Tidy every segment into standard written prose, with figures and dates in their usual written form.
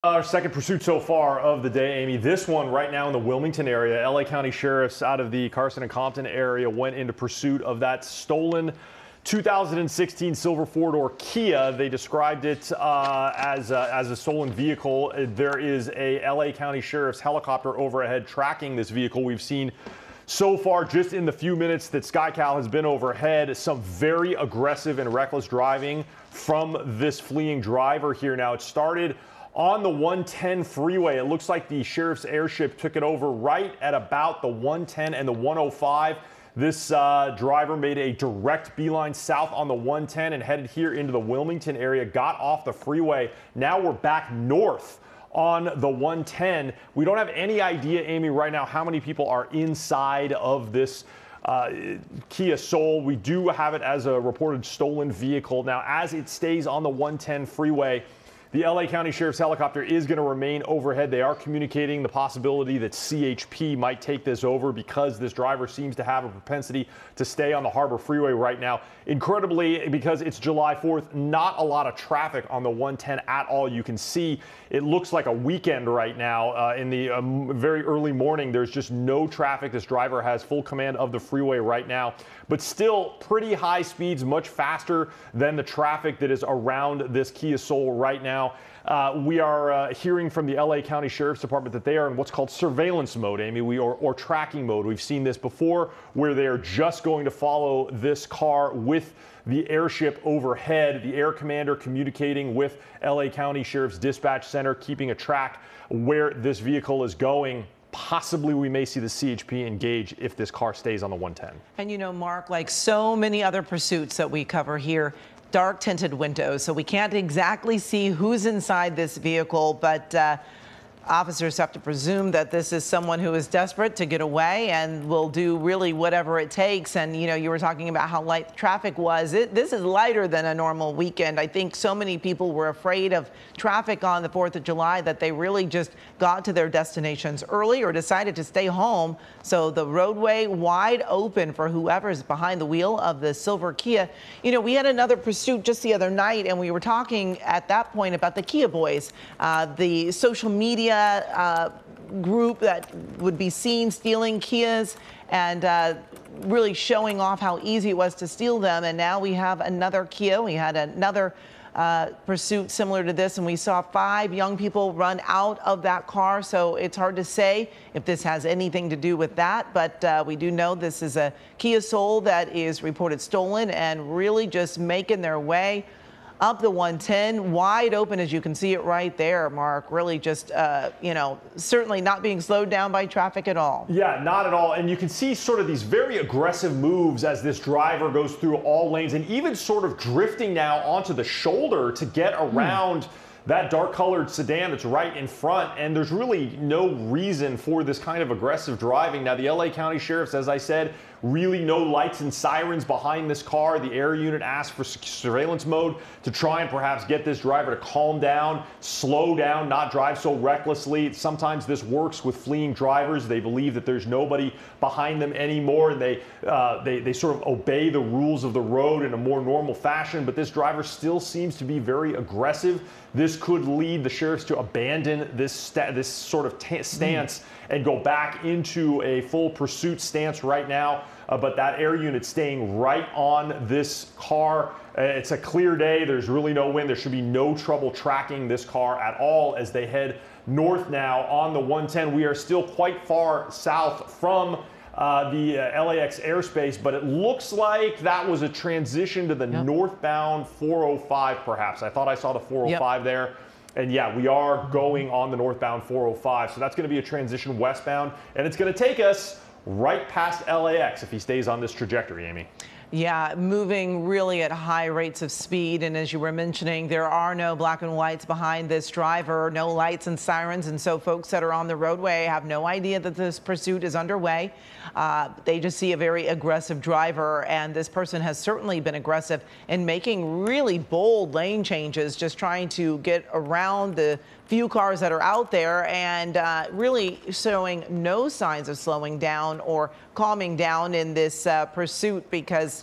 Our second pursuit so far of the day, Amy. This one right now in the Wilmington area. LA County sheriffs out of the Carson and Compton area went into pursuit of that stolen 2016 silver four-door Kia. They described it as a stolen vehicle. There is a LA County sheriff's helicopter overhead tracking this vehicle. We've seen so far, just in the few minutes that SkyCal has been overhead, some very aggressive and reckless driving from this fleeing driver here. Now, it started on the 110 freeway. It looks like the sheriff's airship took it over right at about the 110 and the 105. This driver made a direct beeline south on the 110 and headed here into the Wilmington area, got off the freeway. Now we're back north on the 110. We don't have any idea, Amy, right now how many people are inside of this Kia Soul. We do have it as a reported stolen vehicle. Now, as it stays on the 110 freeway, the LA County Sheriff's helicopter is going to remain overhead. They are communicating the possibility that CHP might take this over because this driver seems to have a propensity to stay on the Harbor Freeway right now. Incredibly, because it's July 4th, not a lot of traffic on the 110 at all. You can see it looks like a weekend right now. In the very early morning, there's just no traffic. This driver has full command of the freeway right now, but still pretty high speeds, much faster than the traffic that is around this Kia Soul right now. We are hearing from the LA County Sheriff's Department that they are in what's called surveillance mode, Amy, or tracking mode. We've seen this before where they are just going to follow this car with the airship overhead, the air commander communicating with LA County Sheriff's Dispatch Center, keeping a track where this vehicle is going. Possibly we may see the CHP engage if this car stays on the 110. And you know, Mark, like so many other pursuits that we cover here, dark tinted windows, so we can't exactly see who's inside this vehicle, but officers have to presume that this is someone who is desperate to get away and will do really whatever it takes. And, you know, you were talking about how light traffic was. This is lighter than a normal weekend. I think so many people were afraid of traffic on the 4th of July that they really just got to their destinations early or decided to stay home. So the roadway wide open for whoever's behind the wheel of the silver Kia. You know, we had another pursuit just the other night, and we were talking at that point about the Kia boys, the social media group that would be seen stealing Kias and really showing off how easy it was to steal them. And now we have another Kia. We had another pursuit similar to this, and we saw 5 young people run out of that car. So it's hard to say if this has anything to do with that, but we do know this is a Kia Soul that is reported stolen and really just making their way up the 110, wide open, as you can see it right there, Mark. Really just, you know, certainly not being slowed down by traffic at all. Yeah, not at all. And you can see sort of these very aggressive moves as this driver goes through all lanes and even sort of drifting now onto the shoulder to get around that dark-colored sedan that's right in front, and there's really no reason for this kind of aggressive driving. Now, the LA County Sheriffs, as I said, really no lights and sirens behind this car. The air unit asked for surveillance mode to try and perhaps get this driver to calm down, slow down, not drive so recklessly. Sometimes this works with fleeing drivers. They believe that there's nobody behind them anymore, and they sort of obey the rules of the road in a more normal fashion, but this driver still seems to be very aggressive. This could lead the sheriffs to abandon this sort of stance and go back into a full pursuit stance right now. But that air unit staying right on this car. It's a clear day. There's really no wind. There should be no trouble tracking this car at all as they head north now on the 110. We are still quite far south from the LAX airspace, but it looks like that was a transition to the northbound 405 perhaps. I thought I saw the 405 there. And yeah, we are going on the northbound 405. So that's going to be a transition westbound, and it's going to take us right past LAX if he stays on this trajectory, Amy. Yeah, moving really at high rates of speed. And as you were mentioning, there are no black and whites behind this driver, no lights and sirens. And so folks that are on the roadway have no idea that this pursuit is underway. They just see a very aggressive driver. And this person has certainly been aggressive in making really bold lane changes, just trying to get around the few cars that are out there and really showing no signs of slowing down or calming down in this pursuit because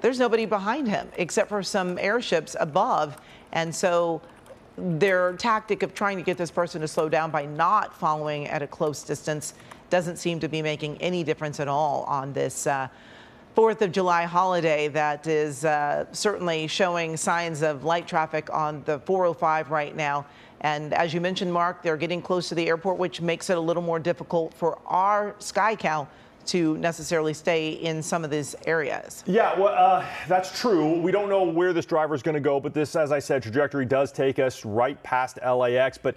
there's nobody behind him except for some airships above. And so their tactic of trying to get this person to slow down by not following at a close distance doesn't seem to be making any difference at all on this 4th of July holiday that is certainly showing signs of light traffic on the 405 right now. And as you mentioned, Mark, they're getting close to the airport, which makes it a little more difficult for our SkyCal to necessarily stay in some of these areas. Yeah, well, that's true. We don't know where this driver is going to go, but this, as I said, trajectory does take us right past LAX. But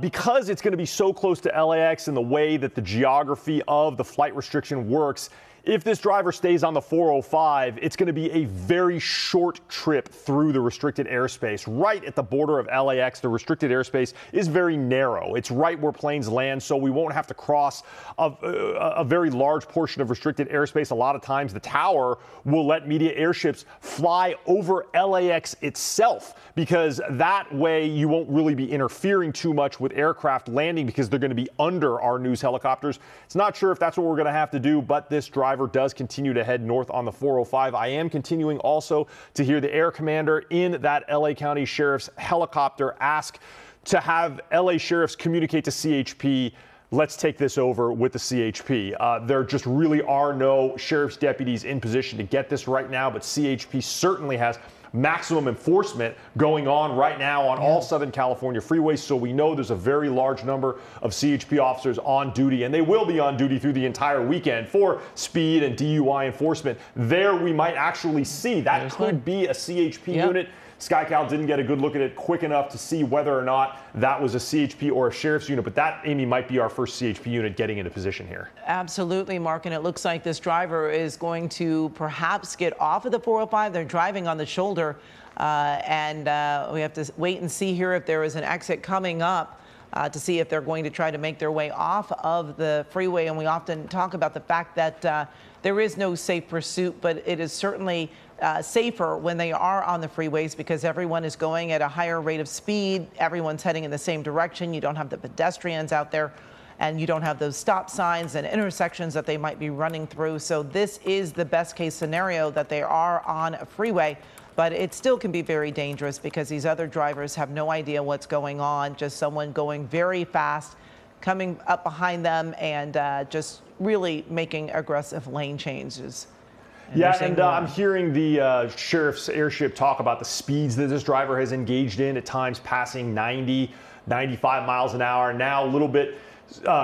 because it's going to be so close to LAX and the way that the geography of the flight restriction works, if this driver stays on the 405, it's going to be a very short trip through the restricted airspace. Right at the border of LAX, the restricted airspace is very narrow. It's right where planes land, so we won't have to cross a very large portion of restricted airspace. A lot of times the tower will let media airships fly over LAX itself, because that way you won't really be interfering too much with aircraft landing, because they're going to be under our news helicopters. It's not sure if that's what we're going to have to do, but this driver does continue to head north on the 405. I am continuing also to hear the air commander in that LA County Sheriff's helicopter ask to have LA Sheriffs communicate to CHP, let's take this over with the CHP. There just really are no sheriff's deputies in position to get this right now, but CHP certainly has maximum enforcement going on right now on all Southern California freeways. So we know there's a very large number of CHP officers on duty, and they will be on duty through the entire weekend for speed and DUI enforcement. There we might actually see that could be a CHP unit. SkyCal didn't get a good look at it quick enough to see whether or not that was a CHP or a sheriff's unit, but that, Amy, might be our first CHP unit getting into position here. Absolutely, Mark, and it looks like this driver is going to perhaps get off of the 405. They're driving on the shoulder, and we have to wait and see here if there is an exit coming up to see if they're going to try to make their way off of the freeway. And we often talk about the fact that there is no safe pursuit, but it is certainly safer when they are on the freeways, because everyone is going at a higher rate of speed. Everyone's heading in the same direction. You don't have the pedestrians out there, and you don't have those stop signs and intersections that they might be running through. So this is the best case scenario, that they are on a freeway, but it still can be very dangerous because these other drivers have no idea what's going on. Just someone going very fast, coming up behind them, and just really making aggressive lane changes. Yeah, and I'm hearing the sheriff's airship talk about the speeds that this driver has engaged in, at times passing 90, 95 miles an hour. Now a little bit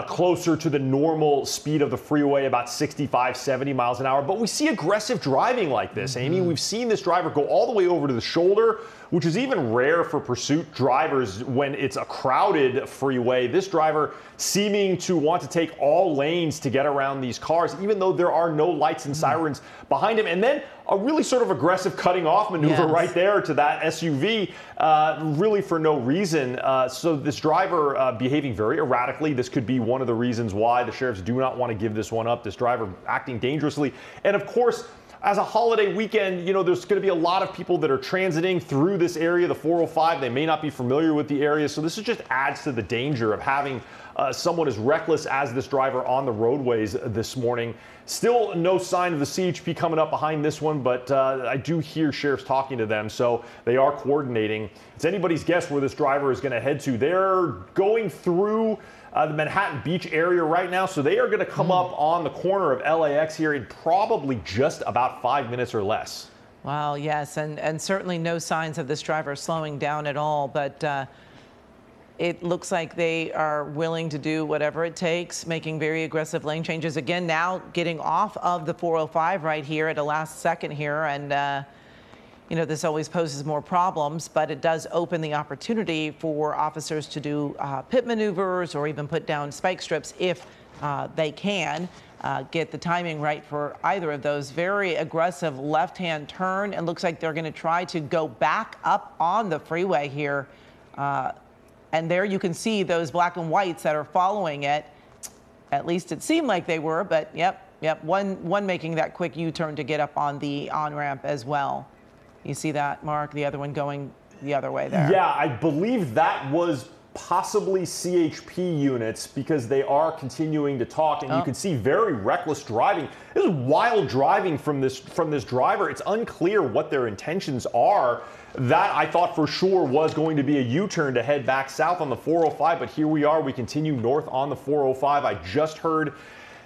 closer to the normal speed of the freeway, about 65, 70 miles an hour. But we see aggressive driving like this, Amy. We've seen this driver go all the way over to the shoulder, which is even rare for pursuit drivers when it's a crowded freeway. This driver seeming to want to take all lanes to get around these cars, even though there are no lights and sirens behind him. And then a really sort of aggressive cutting off maneuver right there to that SUV, really for no reason. So this driver behaving very erratically. This could be one of the reasons why the sheriffs do not want to give this one up. This driver acting dangerously. And of course, as a holiday weekend, you know, there's going to be a lot of people that are transiting through this area, the 405. They may not be familiar with the area. So this just adds to the danger of having someone as reckless as this driver on the roadways this morning. Still no sign of the CHP coming up behind this one, but I do hear sheriffs talking to them, so they are coordinating. It's anybody's guess where this driver is going to head to. They're going through the Manhattan Beach area right now, so they are going to come up on the corner of LAX here in probably just about 5 minutes or less. Wow, yes, and certainly no signs of this driver slowing down at all, but it looks like they are willing to do whatever it takes, making very aggressive lane changes. Again, now getting off of the 405 right here at the last second here, and you know, this always poses more problems, but it does open the opportunity for officers to do pit maneuvers or even put down spike strips if they can get the timing right for either of those. Very aggressive left-hand turn, and looks like they're going to try to go back up on the freeway here. And there you can see those black and whites that are following it. At least it seemed like they were, but yep, one making that quick U-turn to get up on the on-ramp as well. You see that, Mark? The other one going the other way there. Yeah, I believe that was possibly CHP units because they are continuing to talk, and you can see very reckless driving. This is wild driving from this driver. It's unclear what their intentions are. That I thought for sure was going to be a U-turn to head back south on the 405, but here we are. We continue north on the 405. I just heard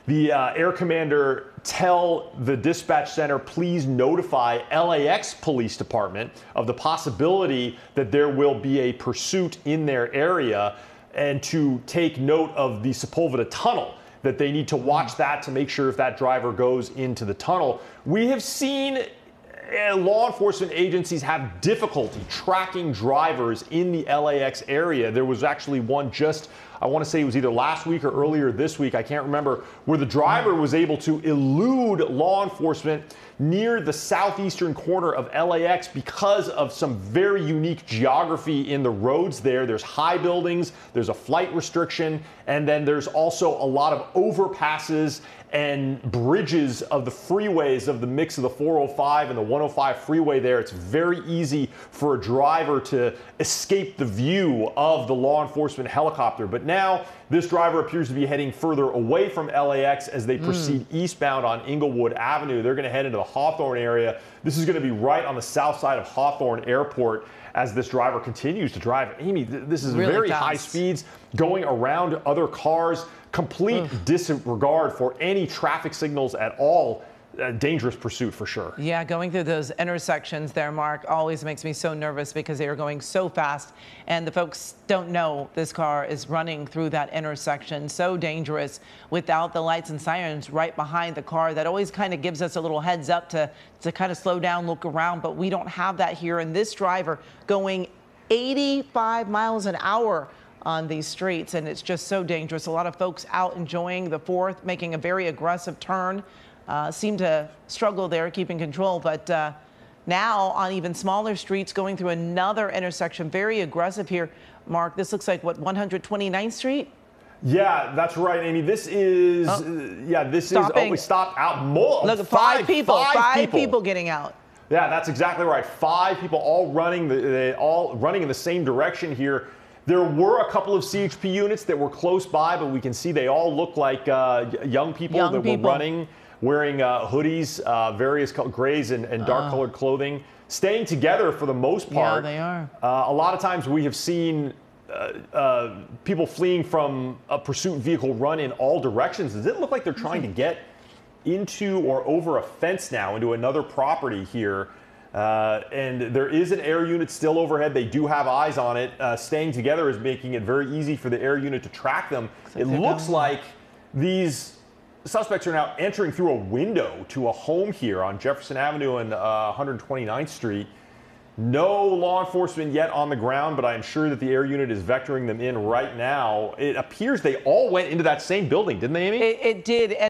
the air commander tell the dispatch center, please notify LAX Police Department of the possibility that there will be a pursuit in their area, and to take note of the Sepulveda tunnel, that they need to watch that to make sure if that driver goes into the tunnel. We have seen law enforcement agencies have difficulty tracking drivers in the LAX area. There was actually one just, I want to say it was either last week or earlier this week, I can't remember, where the driver was able to elude law enforcement near the southeastern corner of LAX because of some very unique geography in the roads there. There's high buildings, there's a flight restriction, and then there's also a lot of overpasses and bridges of the freeways of the mix of the 405 and the 105 freeway there. It's very easy for a driver to escape the view of the law enforcement helicopter. But now this driver appears to be heading further away from LAX as they proceed eastbound on Inglewood Avenue. They're going to head into the Hawthorne area. This is going to be right on the south side of Hawthorne Airport as this driver continues to drive. Amy, this is really very high speeds, going around other cars, complete disregard for any traffic signals at all. Dangerous pursuit for sure. Yeah, going through those intersections there, Mark, always makes me so nervous because they are going so fast, and the folks don't know this car is running through that intersection. So dangerous without the lights and sirens right behind the car. That always kind of gives us a little heads up to kind of slow down, look around, but we don't have that here. And this driver going 85 miles an hour on these streets, and it's just so dangerous. A lot of folks out enjoying the 4th, making a very aggressive turn. Seem to struggle there, keeping control, but now on even smaller streets, going through another intersection, very aggressive here. Mark, this looks like what, 129th Street? Yeah, that's right, Amy. This is, we stopped out more. Look at five people getting out. Yeah, that's exactly right. 5 people all running, all running in the same direction here. There were a couple of CHP units that were close by, but we can see they all look like young people that were running, wearing hoodies, various grays and dark-colored clothing, staying together for the most part. Yeah, they are. A lot of times we have seen people fleeing from a pursuit vehicle run in all directions. Does it look like they're trying to get into or over a fence now into another property here? And there is an air unit still overhead. They do have eyes on it. Staying together is making it very easy for the air unit to track them. It looks like these suspects are now entering through a window to a home here on Jefferson Avenue and 129th Street. No law enforcement yet on the ground, but I'm sure that the air unit is vectoring them in right now. It appears they all went into that same building, didn't they, Amy? It did.